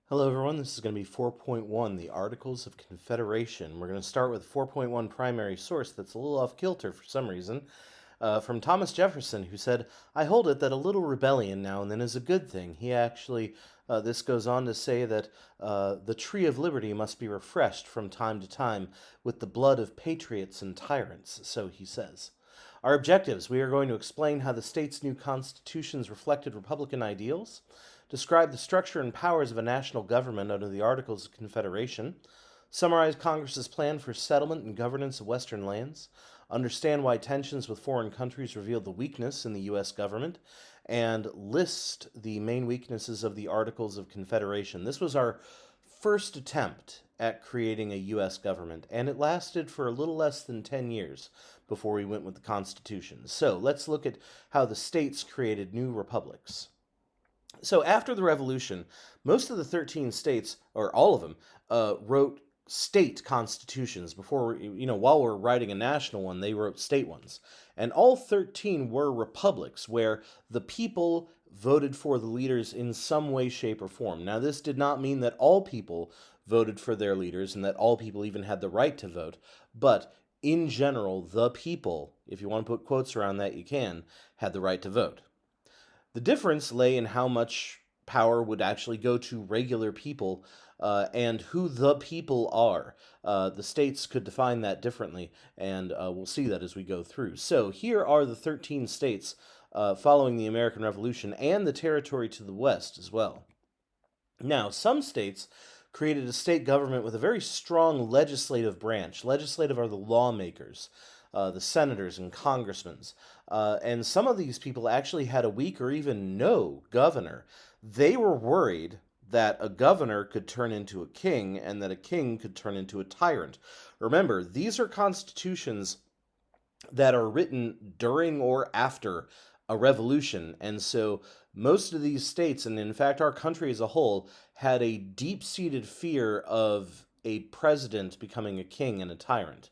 Hello, everyone. This is going to be 4.1, the Articles of Confederation. We're going to start with 4.1 primary source that's a little off kilter for some reason, from Thomas Jefferson, who said, I hold it that a little rebellion now and then is a good thing. He actually, this goes on to say that the tree of liberty must be refreshed from time to time with the blood of patriots and tyrants, so he says. Our objectives: we are going to explain how the state's new constitutions reflected Republican ideals, describe the structure and powers of a national government under the Articles of Confederation, summarize Congress's plan for settlement and governance of Western lands, understand why tensions with foreign countries revealed the weakness in the U.S. government, and list the main weaknesses of the Articles of Confederation. This was our first attempt at creating a U.S. government, and it lasted for a little less than 10 years before we went with the Constitution. So let's look at how the states created new republics. So after the Revolution, most of the 13 states, or all of them, wrote state constitutions before, while we're writing a national one, they wrote state ones. And all 13 were republics where the people voted for the leaders in some way, shape, or form. Now, this did not mean that all people voted for their leaders and that all people even had the right to vote, but in general, the people, if you want to put quotes around that, you can, had the right to vote. The difference lay in how much power would actually go to regular people and who the people are. The states could define that differently, and we'll see that as we go through. So here are the 13 states following the American Revolution and the territory to the west as well. Now, some states created a state government with a very strong legislative branch. Legislative are the lawmakers, the senators and congressmen. And some of these people actually had a weak or even no governor. They were worried that a governor could turn into a king and that a king could turn into a tyrant. Remember, these are constitutions that are written during or after a revolution. And so most of these states, and in fact our country as a whole, had a deep-seated fear of a president becoming a king and a tyrant.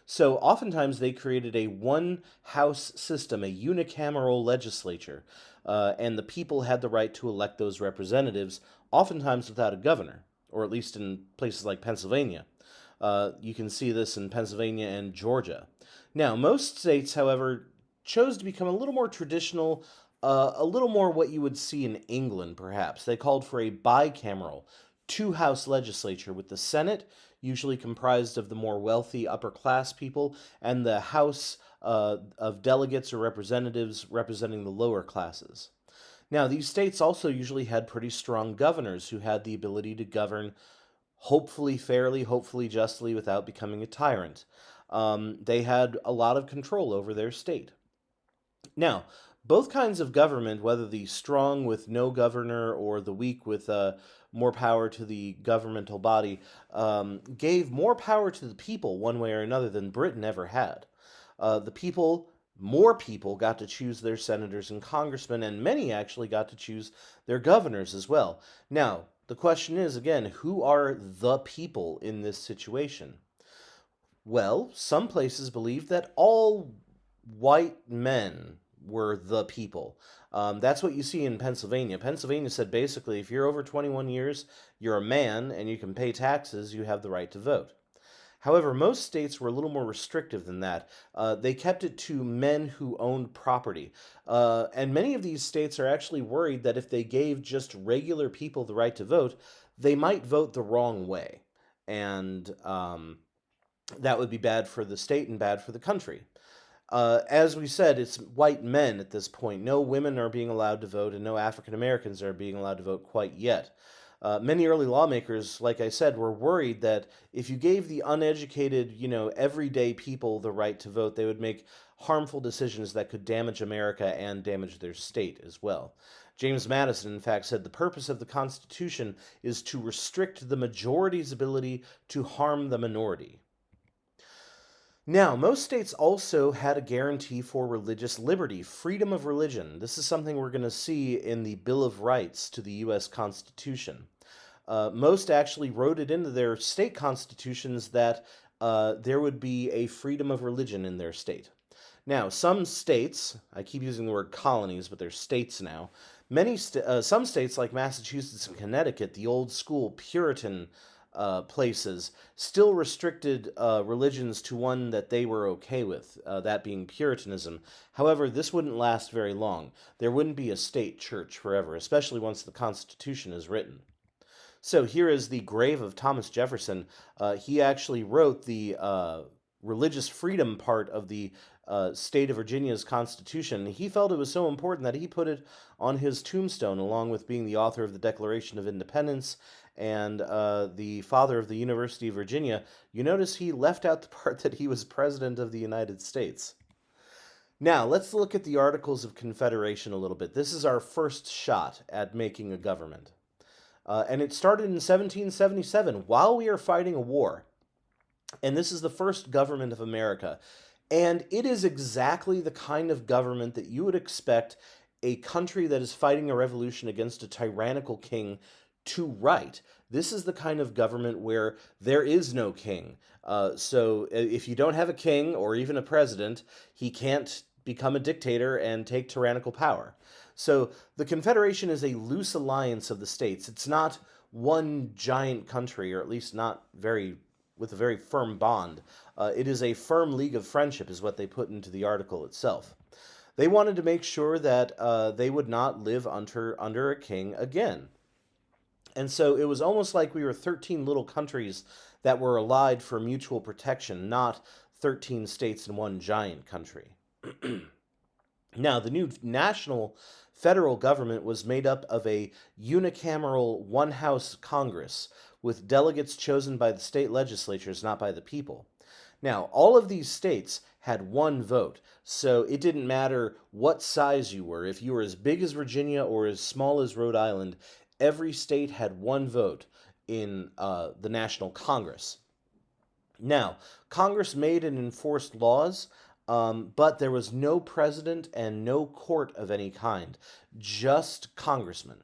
So oftentimes they created a one-house system, a unicameral legislature, and the people had the right to elect those representatives, oftentimes without a governor, or at least in places like Pennsylvania. You can see this in Pennsylvania and Georgia. Now, most states, however, chose to become a little more traditional, a little more what you would see in England, perhaps. They called for a bicameral, two-house legislature with the Senate, usually comprised of the more wealthy upper-class people, and the House of delegates or representatives representing the lower classes. Now, these states also usually had pretty strong governors who had the ability to govern hopefully fairly, hopefully justly, without becoming a tyrant. They had a lot of control over their state. Now, both kinds of government, whether the strong with no governor or the weak with more power to the governmental body, gave more power to the people one way or another than Britain ever had. More people got to choose their senators and congressmen, and many actually got to choose their governors as well. Now, the question is, again, who are the people in this situation? Well, some places believe that all white men were the people. That's what you see in Pennsylvania. Pennsylvania said basically, if you're over 21 years, you're a man and you can pay taxes, you have the right to vote. However, most states were a little more restrictive than that. They kept it to men who owned property. And many of these states are actually worried that if they gave just regular people the right to vote, they might vote the wrong way. And that would be bad for the state and bad for the country. As we said, it's white men at this point. No women are being allowed to vote, and no African Americans are being allowed to vote quite yet. Many early lawmakers, like I said, were worried that if you gave the uneducated, everyday people the right to vote, they would make harmful decisions that could damage America and damage their state as well. James Madison, in fact, said the purpose of the Constitution is to restrict the majority's ability to harm the minority. Now, most states also had a guarantee for religious liberty, freedom of religion. This is something we're going to see in the Bill of Rights to the U.S. Constitution. Most actually wrote it into their state constitutions that there would be a freedom of religion in their state. Now, some states, I keep using the word colonies, but they're states now, Some states like Massachusetts and Connecticut, the old school Puritan places, still restricted religions to one that they were okay with, that being Puritanism. However, this wouldn't last very long. There wouldn't be a state church forever, especially once the Constitution is written. So here is the grave of Thomas Jefferson. He actually wrote the religious freedom part of the state of Virginia's Constitution. He felt it was so important that he put it on his tombstone, along with being the author of the Declaration of Independence and the father of the University of Virginia. You notice he left out the part that he was President of the United States. Now, let's look at the Articles of Confederation a little bit. This is our first shot at making a government. And it started in 1777 while we are fighting a war. And this is the first government of America. And it is exactly the kind of government that you would expect a country that is fighting a revolution against a tyrannical king to write. This is the kind of government where there is no king. So if you don't have a king or even a president, he can't become a dictator and take tyrannical power. So the Confederation is a loose alliance of the states. It's not one giant country, or at least not with a very firm bond. It is a firm league of friendship, is what they put into the article itself. They wanted to make sure that they would not live under a king again. And so it was almost like we were 13 little countries that were allied for mutual protection, not 13 states in one giant country. Now, the new national federal government was made up of a unicameral one-house Congress with delegates chosen by the state legislatures, not by the people. Now, all of these states had one vote, so it didn't matter what size you were. If you were as big as Virginia or as small as Rhode Island, every state had one vote in the National Congress. Now, Congress made and enforced laws, but there was no president and no court of any kind, just congressmen.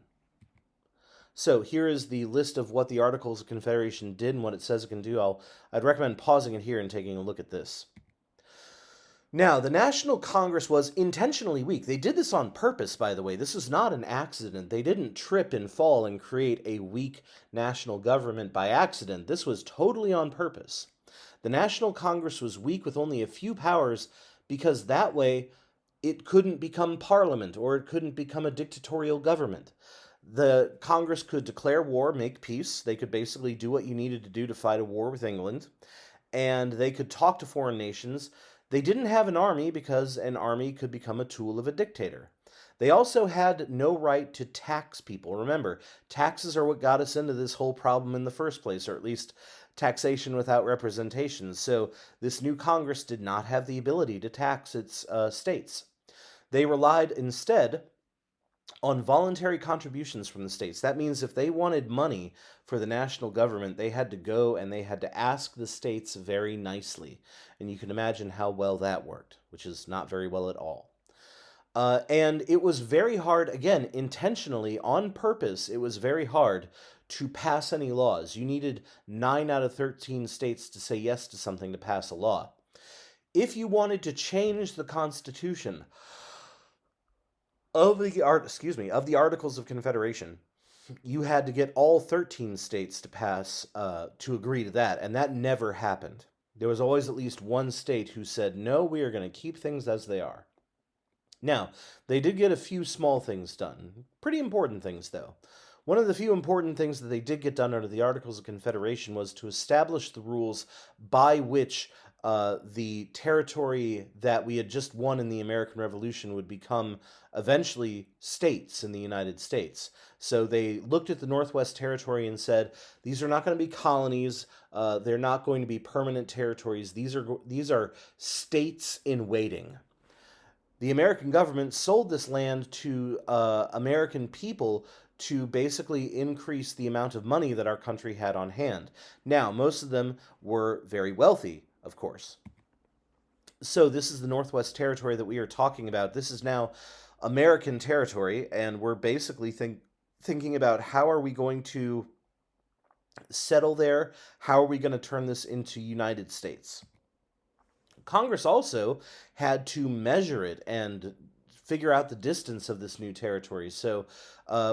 So here is the list of what the Articles of Confederation did and what it says it can do. I'd recommend pausing it here and taking a look at this. Now, the National Congress was intentionally weak. They did this on purpose, by the way. This was not an accident. They didn't trip and fall and create a weak national government by accident. This was totally on purpose. The National Congress was weak with only a few powers because that way it couldn't become parliament or it couldn't become a dictatorial government. The Congress could declare war, make peace. They could basically do what you needed to do to fight a war with England. And they could talk to foreign nations. They didn't have an army because an army could become a tool of a dictator. They also had no right to tax people. Remember, taxes are what got us into this whole problem in the first place, or at least taxation without representation. So this new Congress did not have the ability to tax its states. They relied instead on voluntary contributions from the states. That means if they wanted money for the national government, they had to go and they had to ask the states very nicely. And you can imagine how well that worked, which is not very well at all. And it was very hard, again, intentionally, on purpose, it was very hard to pass any laws. You needed 9 out of 13 states to say yes to something to pass a law. If you wanted to change the Constitution of the Articles of Confederation, you had to get all 13 states to pass to agree to that, and that never happened. There was always at least one state who said, no, we are going to keep things as they are. Now, they did get a few small things done. Pretty important things, though. One of the few important things that they did get done under the Articles of Confederation was to establish the rules by which the territory that we had just won in the American Revolution would become eventually states in the United States. So they looked at the Northwest Territory and said, these are not going to be colonies, they're not going to be permanent territories, these are states in waiting. The American government sold this land to American people to basically increase the amount of money that our country had on hand. Now, most of them were very wealthy, of course. So this is the Northwest Territory that we are talking about. This is now American territory, and we're basically thinking about how are we going to settle there? How are we going to turn this into United States? Congress also had to measure it and figure out the distance of this new territory. So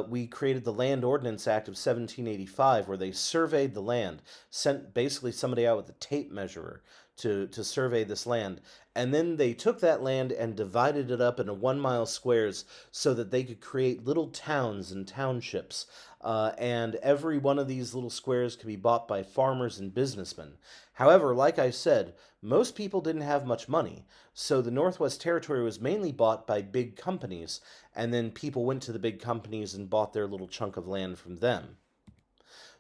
we created the Land Ordinance Act of 1785, where they surveyed the land, sent basically somebody out with a tape measure to survey this land. And then they took that land and divided it up into 1 mile squares so that they could create little towns and townships. And every one of these little squares could be bought by farmers and businessmen. However, like I said, most people didn't have much money, so the Northwest Territory was mainly bought by big companies, and then people went to the big companies and bought their little chunk of land from them.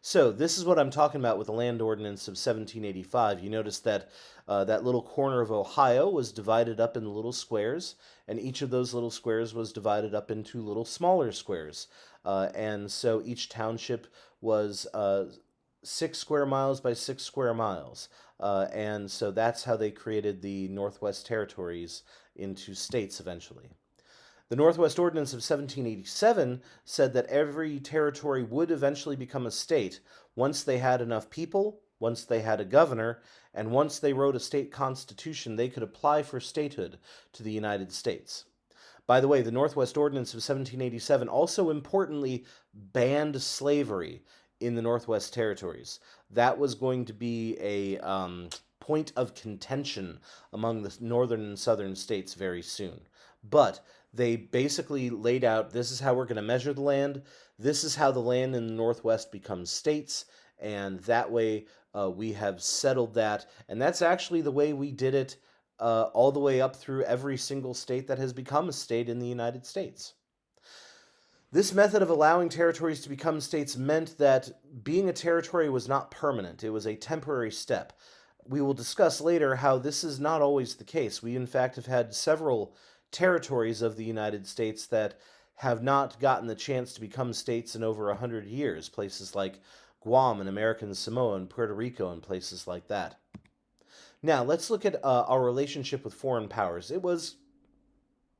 So this is what I'm talking about with the Land Ordinance of 1785. You notice that that little corner of Ohio was divided up into little squares, and each of those little squares was divided up into little smaller squares. And so each township was 6 square miles by 6 square miles. And so that's how they created the Northwest Territories into states eventually. The Northwest Ordinance of 1787 said that every territory would eventually become a state once they had enough people, once they had a governor, and once they wrote a state constitution, they could apply for statehood to the United States. By the way, the Northwest Ordinance of 1787 also importantly banned slavery in the Northwest Territories. That was going to be a point of contention among the northern and southern states very soon. But they basically laid out, this is how we're going to measure the land, this is how the land in the Northwest becomes states, and that way we have settled that. And that's actually the way we did it all the way up through every single state that has become a state in the United States. This method of allowing territories to become states meant that being a territory was not permanent. It was a temporary step. We will discuss later how this is not always the case. We, in fact, have had several territories of the United States that have not gotten the chance to become states in over 100 years, places like Guam and American Samoa and Puerto Rico and places like that. Now, let's look at our relationship with foreign powers. It was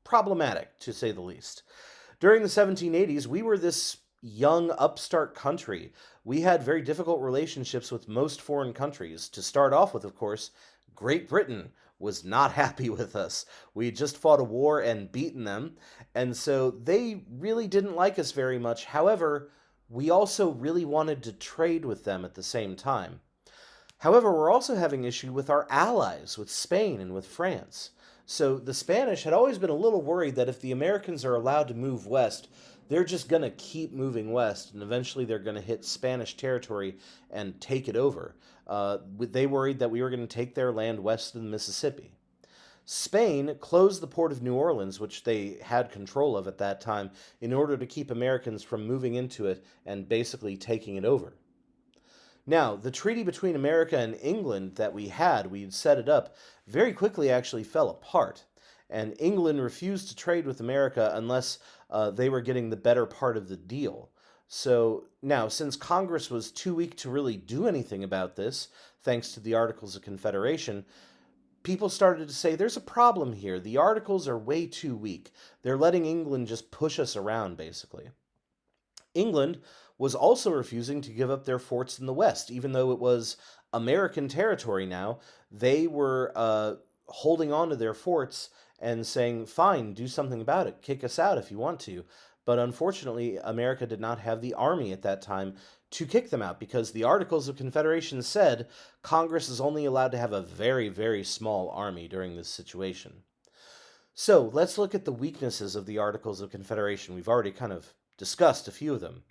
problematic, to say the least. During the 1780s, we were this young upstart country. We had very difficult relationships with most foreign countries. To start off with, of course, Great Britain was not happy with us. We had just fought a war and beaten them, and so they really didn't like us very much. However, we also really wanted to trade with them at the same time. However, we're also having issue with our allies, with Spain and with France. So the Spanish had always been a little worried that if the Americans are allowed to move west, they're just going to keep moving west, and eventually they're going to hit Spanish territory and take it over. They worried that we were going to take their land west of the Mississippi. Spain closed the port of New Orleans, which they had control of at that time, in order to keep Americans from moving into it and basically taking it over. Now, the treaty between America and England that we had set it up, very quickly actually fell apart. And England refused to trade with America unless they were getting the better part of the deal. So now, since Congress was too weak to really do anything about this, thanks to the Articles of Confederation, people started to say there's a problem here. The Articles are way too weak. They're letting England just push us around, basically. England was also refusing to give up their forts in the West, even though it was American territory now. They were holding on to their forts and saying, fine, do something about it. Kick us out if you want to. But unfortunately, America did not have the army at that time to kick them out because the Articles of Confederation said Congress is only allowed to have a very, very small army during this situation. So let's look at the weaknesses of the Articles of Confederation. We've already kind of discussed a few of them.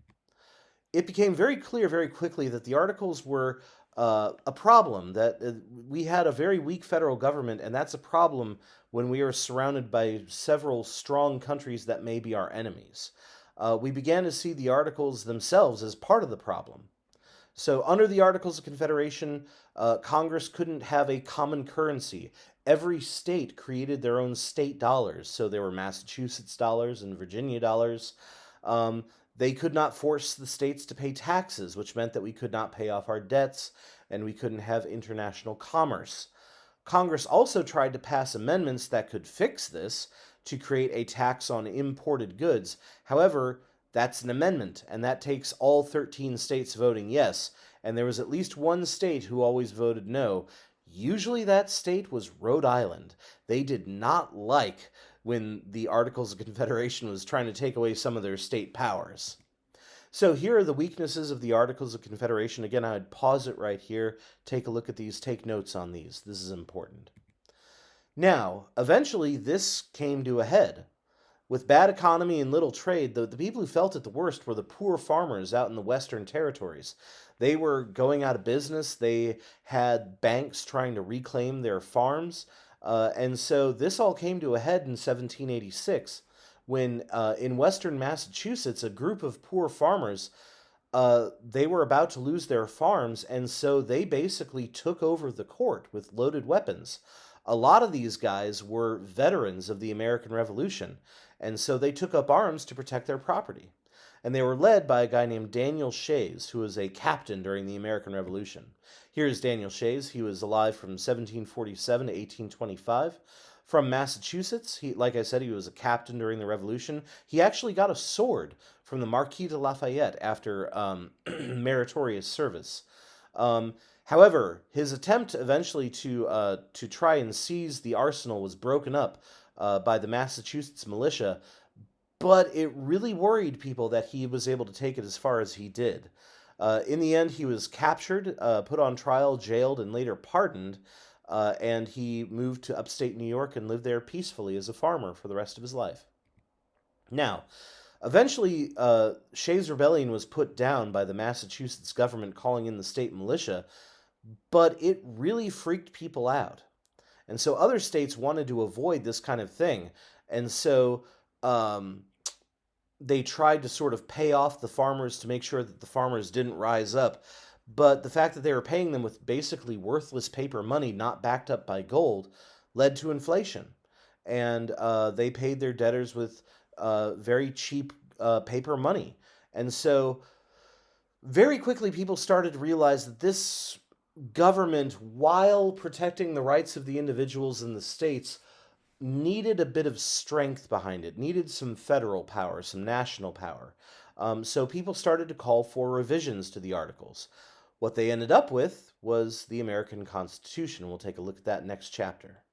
It became very clear very quickly that the Articles were a problem, that we had a very weak federal government, and that's a problem when we are surrounded by several strong countries that may be our enemies. We began to see the Articles themselves as part of the problem. So under the Articles of Confederation, Congress couldn't have a common currency. Every state created their own state dollars. So there were Massachusetts dollars and Virginia dollars. They could not force the states to pay taxes, which meant that we could not pay off our debts and we couldn't have international commerce. Congress also tried to pass amendments that could fix this to create a tax on imported goods. However, that's an amendment, and that takes all 13 states voting yes, and there was at least one state who always voted no. Usually that state was Rhode Island. They did not like when the Articles of Confederation was trying to take away some of their state powers. So here are the weaknesses of the Articles of Confederation. Again, I'd pause it right here, take a look at these, take notes on these. This is important. Now, eventually, this came to a head. With bad economy and little trade, the people who felt it the worst were the poor farmers out in the Western territories. They were going out of business. They had banks trying to reclaim their farms. And so this all came to a head in 1786 when in Western Massachusetts, a group of poor farmers, they were about to lose their farms, and so they basically took over the court with loaded weapons. A lot of these guys were veterans of the American Revolution, and so they took up arms to protect their property. And they were led by a guy named Daniel Shays, who was a captain during the American Revolution. Here's Daniel Shays. He was alive from 1747 to 1825. From Massachusetts, like I said, he was a captain during the Revolution. He actually got a sword from the Marquis de Lafayette after meritorious service. However, his attempt eventually to try and seize the arsenal was broken up by the Massachusetts militia, but it really worried people that he was able to take it as far as he did. In the end, he was captured, put on trial, jailed, and later pardoned, and he moved to upstate New York and lived there peacefully as a farmer for the rest of his life. Now, eventually, Shays' rebellion was put down by the Massachusetts government calling in the state militia, but it really freaked people out. And so other states wanted to avoid this kind of thing. And so they tried to sort of pay off the farmers to make sure that the farmers didn't rise up. But the fact that they were paying them with basically worthless paper money, not backed up by gold, led to inflation. And they paid their debtors with very cheap paper money. And so very quickly people started to realize that this government, while protecting the rights of the individuals in the states, needed a bit of strength behind it, needed some federal power, some national power. So people started to call for revisions to the Articles. What they ended up with was the American Constitution. We'll take a look at that next chapter.